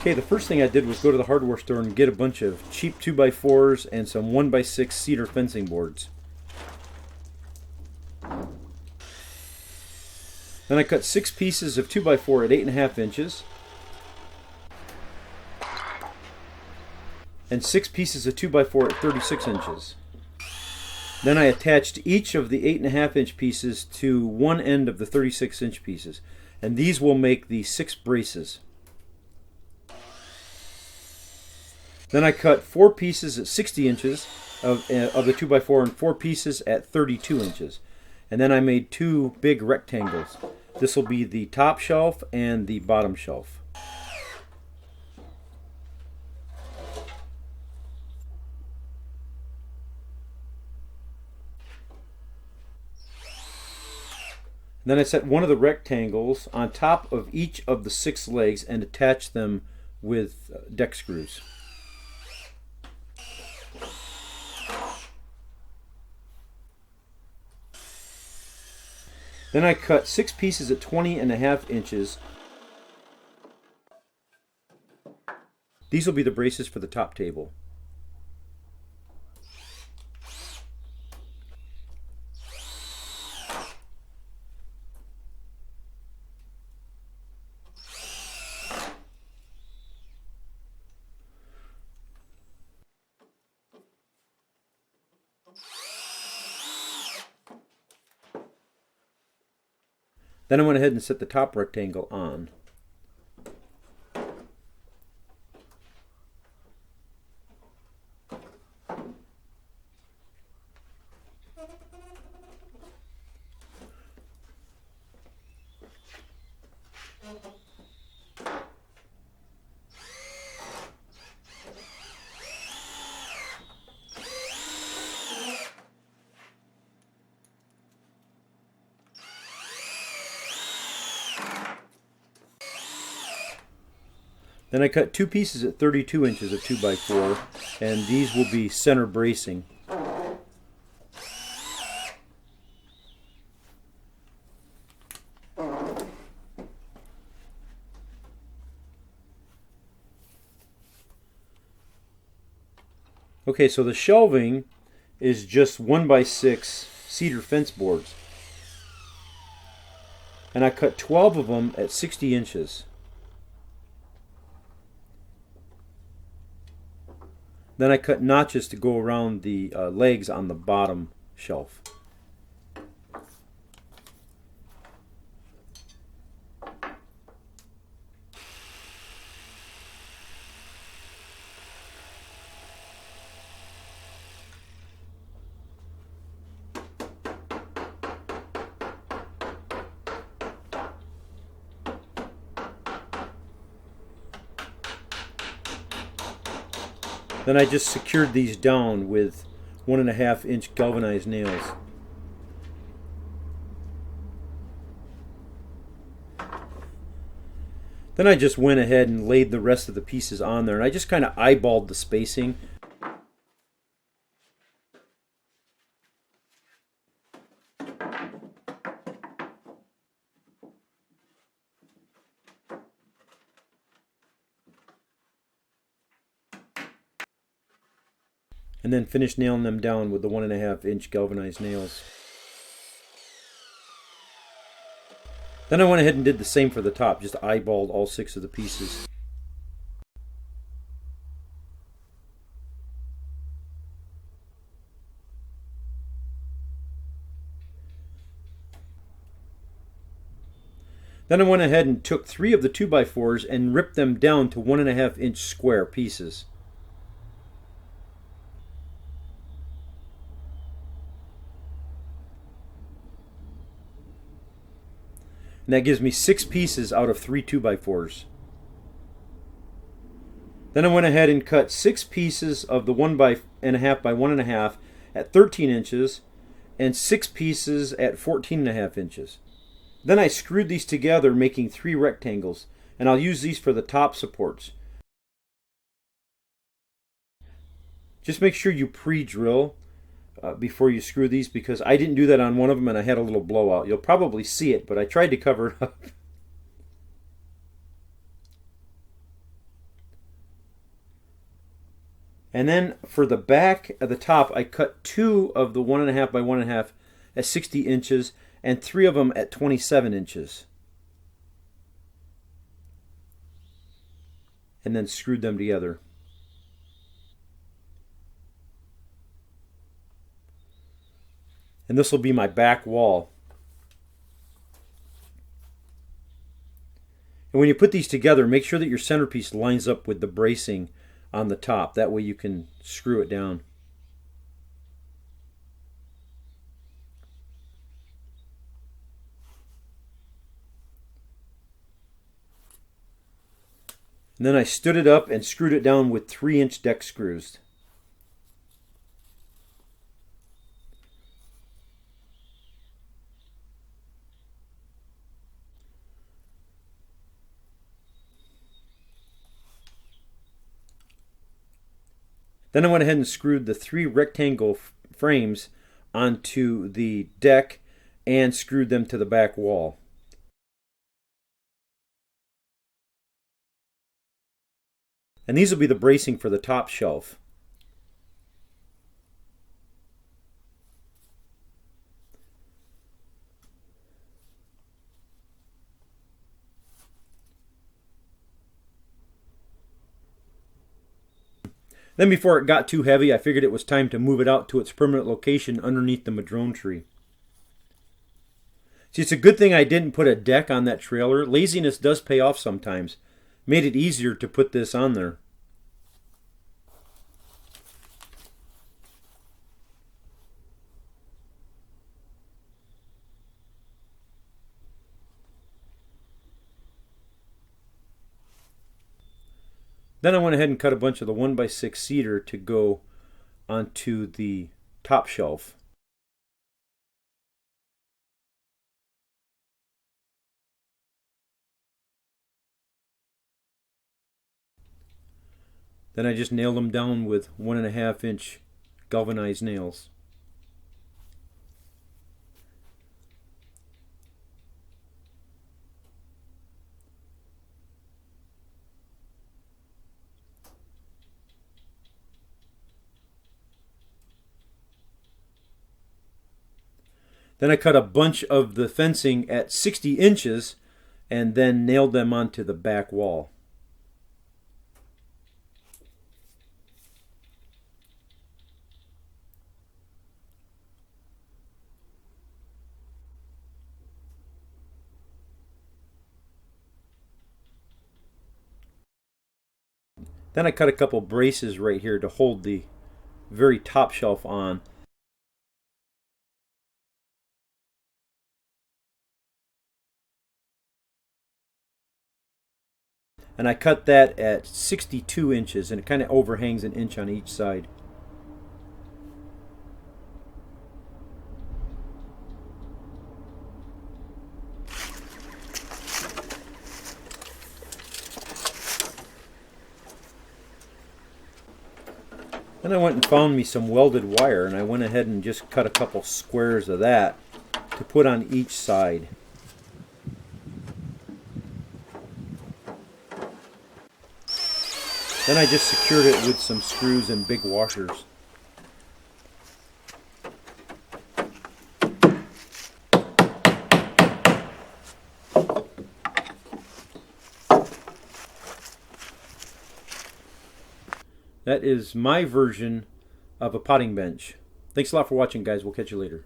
Okay, the first thing I did was go to the hardware store and get a bunch of cheap 2x4s and some 1x6 cedar fencing boards. Then I cut 6 pieces of 2x4 at 8.5 inches and 6 pieces of 2x4 at 36 inches. Then I attached each of the 8.5 inch pieces to one end of the 36 inch pieces, and these will make the 6 braces. Then I cut 4 pieces at 60 inches of the 2x4 and 4 pieces at 32 inches. And then I made 2 big rectangles. This will be the top shelf and the bottom shelf. Then I set one of the rectangles on top of each of the 6 legs and attached them with deck screws. Then I cut 6 pieces at 20.5 inches. These will be the braces for the top table. Then I went ahead and set the top rectangle on. Then I cut 2 pieces at 32 inches of 2x4, and these will be center bracing. Okay, so the shelving is just 1x6 cedar fence boards. And I cut 12 of them at 60 inches. Then I cut notches to go around the legs on the bottom shelf. Then I just secured these down with 1.5 inch galvanized nails. Then I just went ahead and laid the rest of the pieces on there, and I just kind of eyeballed the spacing. And then finish nailing them down with the 1.5 inch galvanized nails. Then I went ahead and did the same for the top, just eyeballed all 6 of the pieces. Then I went ahead and took 3 of the 2x4s and ripped them down to 1.5 inch square pieces. And that gives me 6 pieces out of 3 2x4s. Then I went ahead and cut 6 pieces of the 1.5 by 1.5 at 13 inches and 6 pieces at 14.5 inches. Then I screwed these together, making 3 rectangles, and I'll use these for the top supports. Just make sure you pre-drill before you screw these, because I didn't do that on one of them and I had a little blowout. You'll probably see it, but I tried to cover it up. And then for the back at the top, I cut 2 of the 1.5 by 1.5 at 60 inches and 3 of them at 27 inches. And then screwed them together. And this will be my back wall. And when you put these together, make sure that your centerpiece lines up with the bracing on the top. That way you can screw it down. And then I stood it up and screwed it down with 3-inch deck screws. Then I went ahead and screwed the 3 rectangle frames onto the deck and screwed them to the back wall. And these will be the bracing for the top shelf. Then before it got too heavy, I figured it was time to move it out to its permanent location underneath the madrone tree. See, it's a good thing I didn't put a deck on that trailer. Laziness does pay off sometimes. Made it easier to put this on there. Then I went ahead and cut a bunch of the 1x6 cedar to go onto the top shelf. Then I just nailed them down with 1.5-inch galvanized nails. Then I cut a bunch of the fencing at 60 inches and then nailed them onto the back wall. Then I cut a couple braces right here to hold the very top shelf on. And I cut that at 62 inches, and it kind of overhangs an inch on each side. Then I went and found me some welded wire, and I went ahead and just cut a couple squares of that to put on each side. Then I just secured it with some screws and big washers. That is my version of a potting bench. Thanks a lot for watching, guys. We'll catch you later.